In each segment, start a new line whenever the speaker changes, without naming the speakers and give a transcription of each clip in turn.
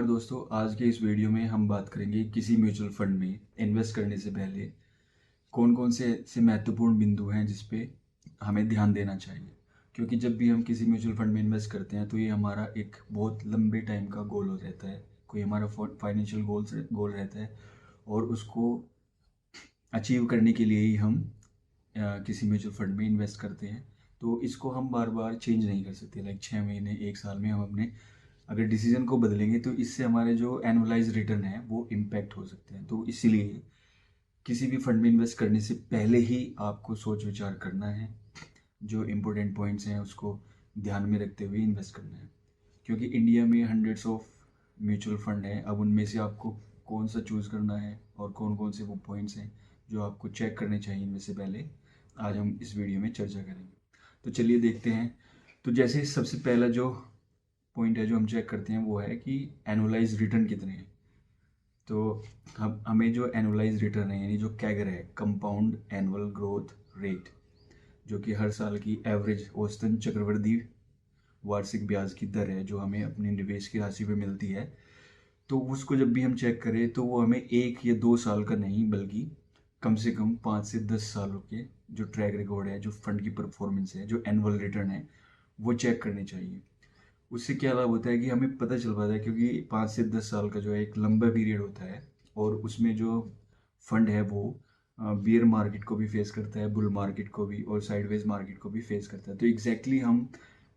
नमस्कार दोस्तों, आज के इस वीडियो में हम बात करेंगे किसी म्यूचुअल फंड में इन्वेस्ट करने से पहले कौन कौन से ऐसे महत्वपूर्ण बिंदु हैं जिस पे हमें ध्यान देना चाहिए। क्योंकि जब भी हम किसी म्यूचुअल फंड में इन्वेस्ट करते हैं तो ये हमारा एक बहुत लंबे टाइम का गोल हो रहता है, कोई हमारा फाइनेंशियल गोल रहता है और उसको अचीव करने के लिए ही हम किसी म्यूचुअल फंड में इन्वेस्ट करते हैं। तो इसको हम बार बार चेंज नहीं कर सकते, लाइक 6 महीने 1 साल में हम अपने अगर डिसीजन को बदलेंगे तो इससे हमारे जो एनुअलाइज रिटर्न है वो इम्पैक्ट हो सकते हैं। तो इसीलिए किसी भी फंड में इन्वेस्ट करने से पहले ही आपको सोच विचार करना है, जो इम्पोर्टेंट पॉइंट्स हैं उसको ध्यान में रखते हुए इन्वेस्ट करना है। क्योंकि इंडिया में हंड्रेड्स ऑफ म्यूचुअल फंड हैं, अब उनमें से आपको कौन सा चूज़ करना है और कौन कौन से वो पॉइंट्स हैं जो आपको चेक करने चाहिए इनमें से पहले, आज हम इस वीडियो में चर्चा करेंगे। तो चलिए देखते हैं। तो जैसे सबसे पहला जो पॉइंट है जो हम चेक करते हैं वो है कि एनुअलाइज रिटर्न कितने हैं। तो हम हमें जो एनुअलाइज रिटर्न है यानी जो कैगर है, कंपाउंड एनुअल ग्रोथ रेट, जो कि हर साल की एवरेज औसतन चक्रवृद्धि वार्षिक ब्याज की दर है जो हमें अपने निवेश की राशि पे मिलती है। तो उसको जब भी हम चेक करें तो वो हमें 1 या 2 साल का नहीं बल्कि कम से कम 5 से 10 सालों के जो ट्रैक रिकॉर्ड है, जो फंड की परफॉर्मेंस है, जो एनुअल रिटर्न है, वो चेक करने चाहिए। उससे क्या लाभ होता है कि हमें पता चल पाता है, क्योंकि 5 से 10 साल का जो है एक लंबा पीरियड होता है और उसमें जो फंड है वो बियर मार्केट को भी फेस करता है, बुल मार्केट को भी और साइडवेज मार्केट को भी फेस करता है। तो एग्जैक्टली हम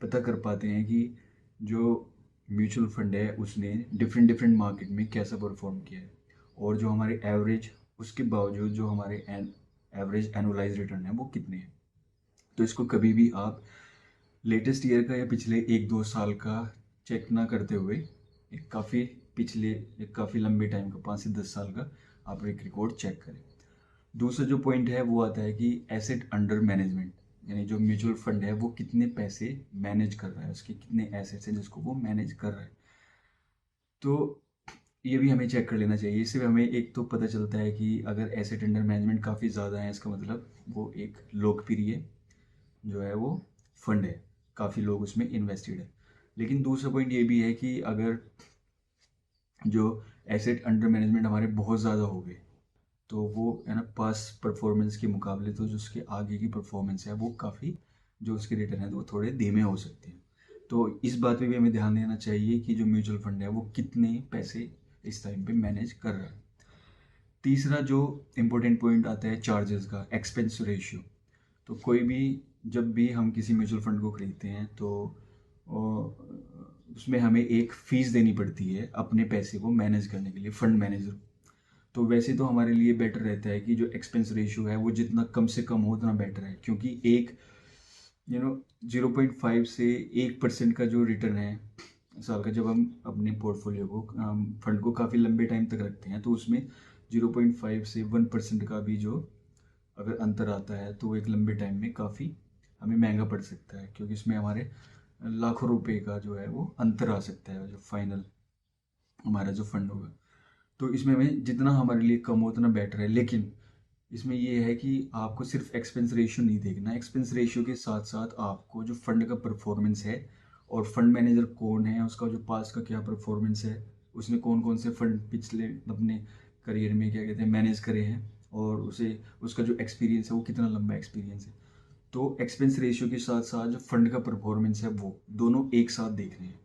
पता कर पाते हैं कि जो म्यूचुअल फंड है उसने डिफरेंट डिफरेंट मार्केट में कैसा परफॉर्म किया है और जो हमारे एवरेज उसके बावजूद जो हमारे एवरेज एनुअलाइज रिटर्न है वो कितने हैं। तो इसको कभी भी आप लेटेस्ट ईयर का या पिछले 1-2 साल का चेक ना करते हुए एक काफ़ी पिछले एक काफ़ी लंबे टाइम का 5 से 10 साल का आप एक रिकॉर्ड चेक करें। दूसरा जो पॉइंट है वो आता है कि एसेट अंडर मैनेजमेंट, यानी जो म्यूचुअल फंड है वो कितने पैसे मैनेज कर रहा है, उसके कितने एसेट्स हैं जिसको वो मैनेज कर रहा है। तो ये भी हमें चेक कर लेना चाहिए। इससे हमें एक तो पता चलता है कि अगर एसेट अंडर मैनेजमेंट काफ़ी ज़्यादा है, इसका मतलब वो एक लोकप्रिय जो है वो फंड है, काफ़ी लोग उसमें इन्वेस्टेड है। लेकिन दूसरा पॉइंट ये भी है कि अगर जो एसेट अंडर मैनेजमेंट हमारे बहुत ज़्यादा हो गए तो वो है ना पास परफॉर्मेंस के मुकाबले तो जो उसके आगे की परफॉर्मेंस है वो काफ़ी, जो उसके रिटर्न है तो वो थोड़े धीमे हो सकते हैं। तो इस बात पे भी हमें ध्यान देना चाहिए कि जो म्यूचुअल फंड है वो कितने पैसे इस टाइम पे मैनेज कर रहा है। तीसरा जो इम्पोर्टेंट पॉइंट आता है चार्जेस का, एक्सपेंस रेशियो। तो कोई भी जब भी हम किसी म्यूचुअल फंड को खरीदते हैं तो उसमें हमें एक फ़ीस देनी पड़ती है अपने पैसे को मैनेज करने के लिए, फंड मैनेजर। तो वैसे तो हमारे लिए बेटर रहता है कि जो एक्सपेंस रेशियो है वो जितना कम से कम हो उतना बेटर है, क्योंकि एक 0.5 से 1% का जो रिटर्न है साल का, जब हम अपने पोर्टफोलियो को फंड को काफ़ी लंबे टाइम तक रखते हैं तो उसमें 0.5 से 1% का भी जो अगर अंतर आता है तो वो एक लंबे टाइम में काफ़ी हमें महंगा पड़ सकता है, क्योंकि इसमें हमारे लाखों रुपए का जो है वो अंतर आ सकता है जो फाइनल हमारा जो फंड होगा। तो इसमें हमें जितना हमारे लिए कम हो उतना बेटर है। लेकिन इसमें ये है कि आपको सिर्फ एक्सपेंस रेशियो नहीं देखना, एक्सपेंस रेशियो के साथ साथ आपको जो फंड का परफॉर्मेंस है और फंड मैनेजर कौन है, उसका जो पास का क्या परफॉर्मेंस है, उसने कौन कौन से फंड पिछले अपने करियर में क्या कहते हैं मैनेज करे हैं और उसे उसका जो एक्सपीरियंस है वो कितना लंबा एक्सपीरियंस है। तो एक्सपेंस रेशियो के साथ साथ जो फंड का परफॉर्मेंस है वो दोनों एक साथ देखने हैं,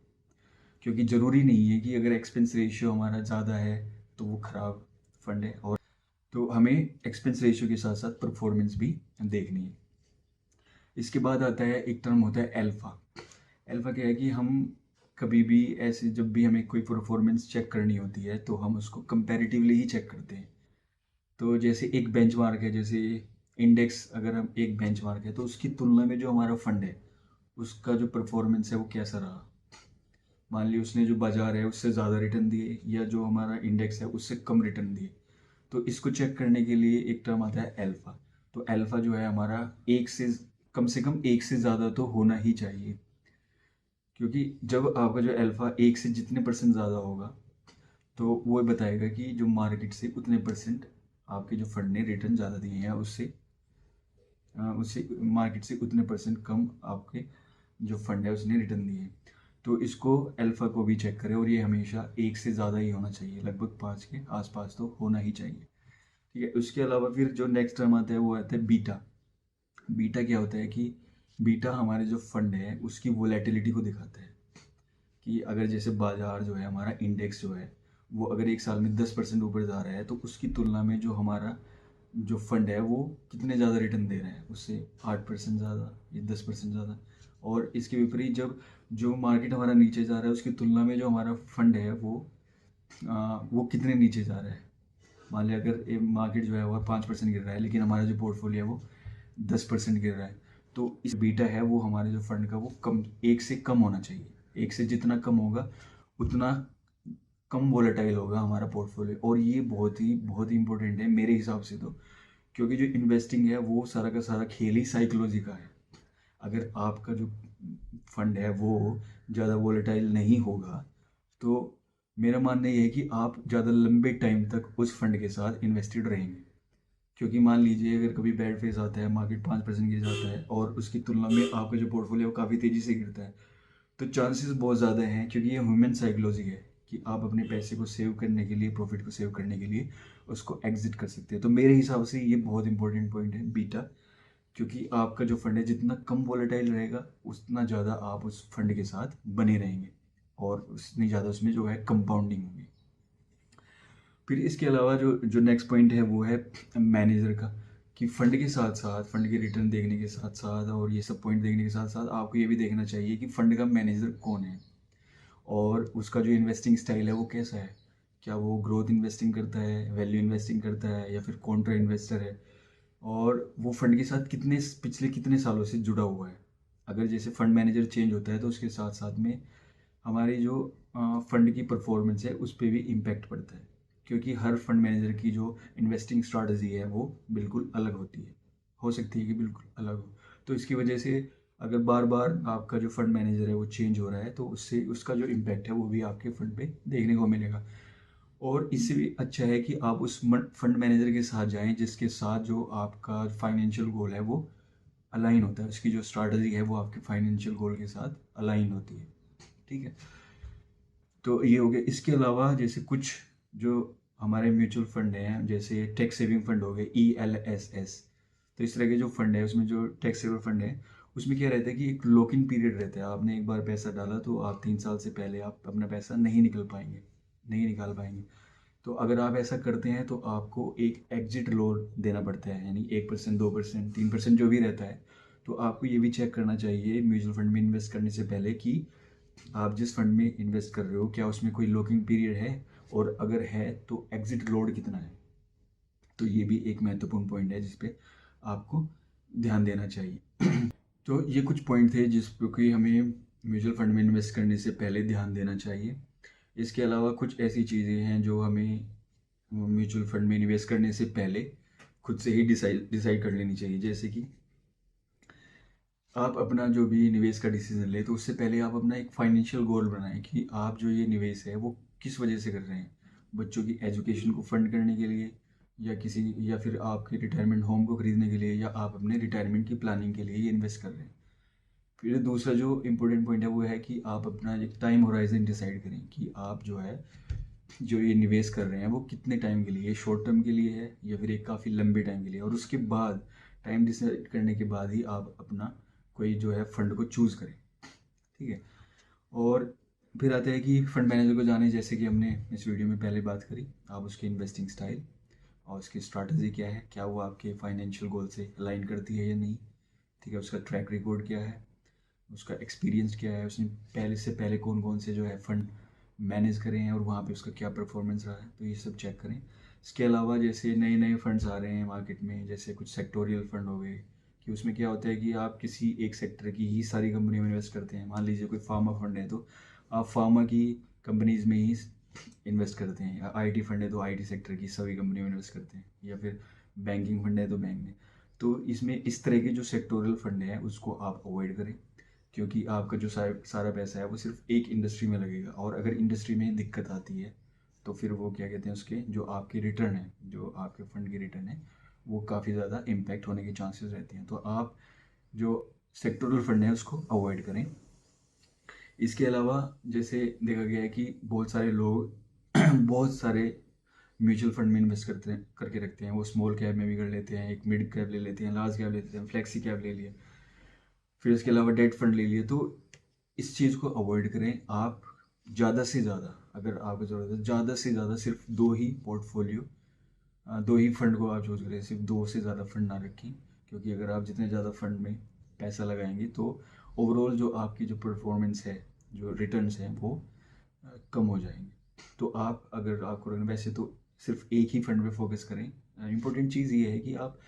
क्योंकि ज़रूरी नहीं है कि अगर एक्सपेंस रेशियो हमारा ज़्यादा है तो वो ख़राब फंड है। और तो हमें एक्सपेंस रेशियो के साथ साथ परफॉर्मेंस भी देखनी है। इसके बाद आता है एक टर्म होता है अल्फ़ा। अल्फ़ा क्या है कि हम कभी भी ऐसे जब भी हमें कोई परफॉर्मेंस चेक करनी होती है तो हम उसको कंपैरेटिवली ही चेक करते हैं। तो जैसे एक बेंचमार्क है, जैसे इंडेक्स, अगर हम एक बेंचमार्क है तो उसकी तुलना में जो हमारा फंड है उसका जो परफॉर्मेंस है वो कैसा रहा। मान ली उसने जो बाजार है उससे ज़्यादा रिटर्न दिए या जो हमारा इंडेक्स है उससे कम रिटर्न दिए, तो इसको चेक करने के लिए एक टर्म आता है अल्फ़ा। तो अल्फ़ा जो है हमारा एक से कम से कम एक से ज़्यादा तो होना ही चाहिए, क्योंकि जब आपका जो अल्फ़ा एक से जितने परसेंट ज़्यादा होगा तो वो बताएगा कि जो मार्केट से उतने परसेंट आपके जो फंड ने रिटर्न ज़्यादा दिए हैं, उससे उससे मार्केट से उतने परसेंट कम आपके जो फंड है उसने रिटर्न दिए हैं। तो इसको अल्फ़ा को भी चेक करें, और ये हमेशा 1 से ज़्यादा ही होना चाहिए, लगभग 5 के आसपास तो होना ही चाहिए। ठीक है, उसके अलावा फिर जो नेक्स्ट टर्म आता है वो आता है बीटा। बीटा क्या होता है कि बीटा हमारे जो फंड है उसकी वोलेटिलिटी को दिखाता है, कि अगर जैसे बाजार जो है हमारा इंडेक्स जो है वो अगर एक साल में 10% ऊपर जा रहा है, तो उसकी तुलना में जो हमारा जो फंड है वो कितने ज़्यादा रिटर्न दे रहा है, उससे 8% ज़्यादा या 10% ज़्यादा। और इसके विपरीत जब जो मार्केट हमारा नीचे जा रहा है उसकी तुलना में जो हमारा फंड है वो कितने नीचे जा रहा है। मान लिया अगर मार्केट जो है वो 5% गिर रहा है, लेकिन हमारा जो पोर्टफोलियो है वो 10% गिर रहा है, तो इस बीटा है वो हमारे जो फंड का वो कम, 1 से कम होना चाहिए। 1 से जितना कम होगा उतना कम वोलेटाइल होगा हमारा पोर्टफोलियो। और ये बहुत ही इंपॉर्टेंट है मेरे हिसाब से तो, क्योंकि जो इन्वेस्टिंग है वो सारा का सारा खेल ही साइकोलॉजी का है। अगर आपका जो फंड है वो ज़्यादा वोलेटाइल नहीं होगा, तो मेरा मानना ये है कि आप ज़्यादा लंबे टाइम तक उस फंड के साथ इन्वेस्टेड रहेंगे। क्योंकि मान लीजिए अगर कभी बैड फेज आता है, मार्केट 5% गिर जाता है और उसकी तुलना में आपका जो पोर्टफोलियो काफ़ी तेज़ी से गिरता है, तो चांसेस बहुत ज़्यादा हैं, क्योंकि ये ह्यूमन साइकोलॉजी है कि आप अपने पैसे को सेव करने के लिए, प्रॉफिट को सेव करने के लिए उसको एग्जिट कर सकते हैं। तो मेरे हिसाब से ये बहुत इंपॉर्टेंट पॉइंट है बीटा, क्योंकि आपका जो फंड है जितना कम वॉलेटाइल रहेगा उतना ज़्यादा आप उस फंड के साथ बने रहेंगे, और उतनी ज़्यादा उसमें जो है कंपाउंडिंग होगी। फिर इसके अलावा जो जो नेक्स्ट पॉइंट है वो है मैनेजर का, कि फंड के साथ साथ, फंड के रिटर्न देखने के साथ साथ और ये सब पॉइंट देखने के साथ साथ आपको ये भी देखना चाहिए कि फंड का मैनेजर कौन है, और उसका जो इन्वेस्टिंग स्टाइल है वो कैसा है। क्या वो ग्रोथ इन्वेस्टिंग करता है, वैल्यू इन्वेस्टिंग करता है, या फिर कॉन्ट्रा इन्वेस्टर है, और वो फंड के साथ पिछले कितने सालों से जुड़ा हुआ है। अगर जैसे फंड मैनेजर चेंज होता है तो उसके साथ साथ में हमारी जो फंड की परफॉर्मेंस है उस पर भी इम्पैक्ट पड़ता है, क्योंकि हर फंड मैनेजर की जो इन्वेस्टिंग स्ट्रैटेजी है वो बिल्कुल अलग होती है, हो सकती है कि बिल्कुल अलग हो। तो इसकी वजह से अगर बार बार आपका जो फंड मैनेजर है वो चेंज हो रहा है, तो उससे उसका जो इम्पैक्ट है वो भी आपके फंड पे देखने को मिलेगा। और इससे भी अच्छा है कि आप उस फंड मैनेजर के साथ जाएं जिसके साथ जो आपका फाइनेंशियल गोल है वो अलाइन होता है, उसकी जो स्ट्रैटेजी है वो आपके फाइनेंशियल गोल के साथ अलाइन होती है। ठीक है, तो ये हो गया। इसके अलावा जैसे कुछ जो हमारे म्यूचुअल फंड हैं, जैसे टैक्स सेविंग फंड हो गए, ELSS, तो इस तरह के जो फंड है उसमें जो टैक्स सेवर फंड है उसमें क्या रहता है कि एक लॉक इन पीरियड रहता है। आपने एक बार पैसा डाला तो आप 3 साल से पहले आप अपना पैसा नहीं निकाल पाएंगे। तो अगर आप ऐसा करते हैं तो आपको एक एग्जिट लोन देना पड़ता है, यानी 1%, 2%, 3% जो भी रहता है। तो आपको ये भी चेक करना चाहिए म्यूचुअल फंड में इन्वेस्ट करने से पहले कि आप जिस फंड में इन्वेस्ट कर रहे हो क्या उसमें कोई लॉकिंग पीरियड है, और अगर है तो एग्जिट लोड कितना है। तो ये भी एक महत्वपूर्ण पॉइंट है जिस पे आपको ध्यान देना चाहिए। तो ये कुछ पॉइंट थे जिस पे कि हमें म्यूचुअल फंड में इन्वेस्ट करने से पहले ध्यान देना चाहिए। इसके अलावा कुछ ऐसी चीज़ें हैं जो हमें म्यूचुअल फंड में इन्वेस्ट करने से पहले खुद से ही डिसाइड कर लेनी चाहिए। जैसे कि आप अपना जो भी निवेश का डिसीजन ले तो उससे पहले आप अपना एक फाइनेंशियल गोल बनाएं कि आप जो ये निवेश है वो किस वजह से कर रहे हैं। बच्चों की एजुकेशन को फंड करने के लिए, या फिर आपके रिटायरमेंट होम को खरीदने के लिए, या आप अपने रिटायरमेंट की प्लानिंग के लिए ये इन्वेस्ट कर रहे हैं। फिर दूसरा जो इम्पोर्टेंट पॉइंट है वो है कि आप अपना एक टाइम होराइजन डिसाइड करें कि आप जो ये निवेश कर रहे हैं वो कितने टाइम के लिए, शॉर्ट टर्म के लिए है या फिर एक काफ़ी लंबे टाइम के लिए। और उसके बाद टाइम डिसाइड करने के बाद ही आप अपना कोई जो है फंड को चूज़ करें। ठीक है, और फिर आता है कि फंड मैनेजर को जाने, जैसे कि हमने इस वीडियो में पहले बात करी, आप उसकी इन्वेस्टिंग स्टाइल और उसकी स्ट्रैटेजी क्या है, क्या वो आपके फाइनेंशियल गोल से अलाइन करती है या नहीं। ठीक है, उसका ट्रैक रिकॉर्ड क्या है, उसका एक्सपीरियंस क्या है, उसने पहले कौन कौन से जो है फंड मैनेज करें हैं और वहाँ पे उसका क्या परफॉर्मेंस रहा है, तो ये सब चेक करें। इसके अलावा जैसे नए नए फंड्स आ रहे हैं मार्केट में, जैसे कुछ सेक्टोरियल फंड हो गए, कि उसमें क्या होता है कि आप किसी एक सेक्टर की ही सारी कंपनियों में इन्वेस्ट करते हैं। मान लीजिए कोई फार्मा फंड है तो आप फार्मा की कंपनीज में ही इन्वेस्ट करते हैं, या IT फंड है तो IT सेक्टर की सभी कंपनियों में इन्वेस्ट करते हैं, या फिर बैंकिंग फंड है तो बैंक में। तो इसमें इस तरह के जो सेक्टोरल फंड है उसको आप अवॉइड करें, क्योंकि आपका जो सारा पैसा है वो सिर्फ एक इंडस्ट्री में लगेगा, और अगर इंडस्ट्री में दिक्कत आती है तो फिर वो क्या कहते हैं, उसके जो आपके रिटर्न है, जो आपके फंड की रिटर्न है वो काफ़ी ज़्यादा इम्पैक्ट होने के चांसेस रहते हैं। तो आप जो सेक्टोरल फंड है उसको अवॉइड करें। इसके अलावा जैसे देखा गया है कि बहुत सारे लोग बहुत सारे म्यूचुअल फंड में इन्वेस्ट करके रखते हैं। वो स्मॉल कैप में भी कर लेते हैं, एक मिड कैप ले लेते हैं, लार्ज कैप ले लेते हैं, फ्लेक्सी कैप ले लिया, फिर उसके अलावा डेट फंड ले लिए। तो इस चीज़ को अवॉइड करें। आप ज़्यादा से ज़्यादा, अगर आपको ज़रूरत है, ज़्यादा से ज़्यादा सिर्फ दो ही पोर्टफोलियो, दो ही फंड को आप चूज़ करें, सिर्फ दो से ज़्यादा फंड ना रखें। क्योंकि अगर आप जितने ज़्यादा फंड में पैसा लगाएंगे तो ओवरऑल जो आपकी जो परफॉर्मेंस है, जो रिटर्न्स हैं, वो कम हो जाएंगे। तो आप अगर आपको वैसे तो सिर्फ एक ही फंड पे फोकस करें। इम्पोर्टेंट चीज़ ये है कि आप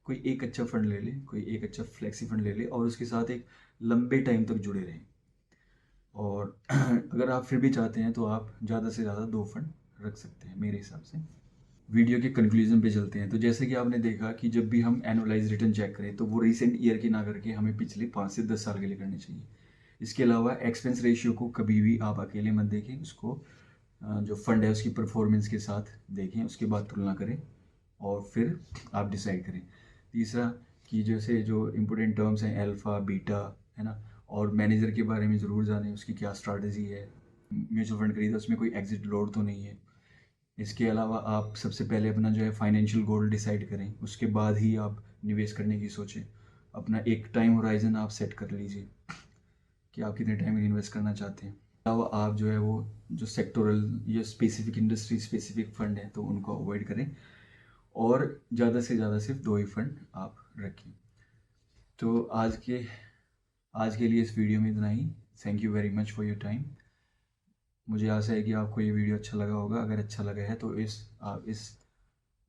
कोई एक अच्छा फंड ले लें, कोई एक अच्छा फ्लेक्सी फंड ले लें और उसके साथ एक लंबे टाइम तक जुड़े रहें। और अगर आप फिर भी चाहते हैं तो आप ज़्यादा से ज़्यादा दो फंड रख सकते हैं मेरे हिसाब से। वीडियो के कंक्लूजन पे चलते हैं। तो जैसे कि आपने देखा कि जब भी हम एनुअलाइज रिटर्न चेक करें तो वो रिसेंट ईयर की ना करके हमें पिछले 5 से 10 साल के लिए करनी चाहिए। इसके अलावा एक्सपेंस रेशियो को कभी भी आप अकेले मत देखें, उसको जो फंड है उसकी परफॉर्मेंस के साथ देखें, उसके बाद तुलना करें और फिर आप डिसाइड करें। तीसरा कि जैसे जो इम्पोर्टेंट टर्म्स हैं अल्फ़ा बीटा, है ना, और मैनेजर के बारे में ज़रूर जानें, उसकी क्या स्ट्रैटेजी है, म्यूचुअल फंड खरीदा उसमें कोई एग्जिट लोड तो नहीं है। इसके अलावा आप सबसे पहले अपना जो है फाइनेंशियल गोल डिसाइड करें, उसके बाद ही आप निवेश करने की सोचें। अपना एक टाइम होराइजन आप सेट कर लीजिए कि आप कितने टाइम में इन्वेस्ट करना चाहते हैं। अलावा आप जो है वो जो सेक्टोरल या स्पेसिफिक इंडस्ट्री स्पेसिफिक फंड है तो उनको अवॉइड करें और ज़्यादा से ज़्यादा सिर्फ दो ही फंड आप रखें। तो आज के लिए इस वीडियो में इतना ही। Thank you very much for your time. मुझे आशा है कि आपको ये वीडियो अच्छा लगा होगा। अगर अच्छा लगा है तो आप इस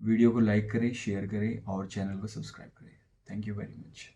वीडियो को लाइक करें, शेयर करें और चैनल को सब्सक्राइब करें। Thank you very much.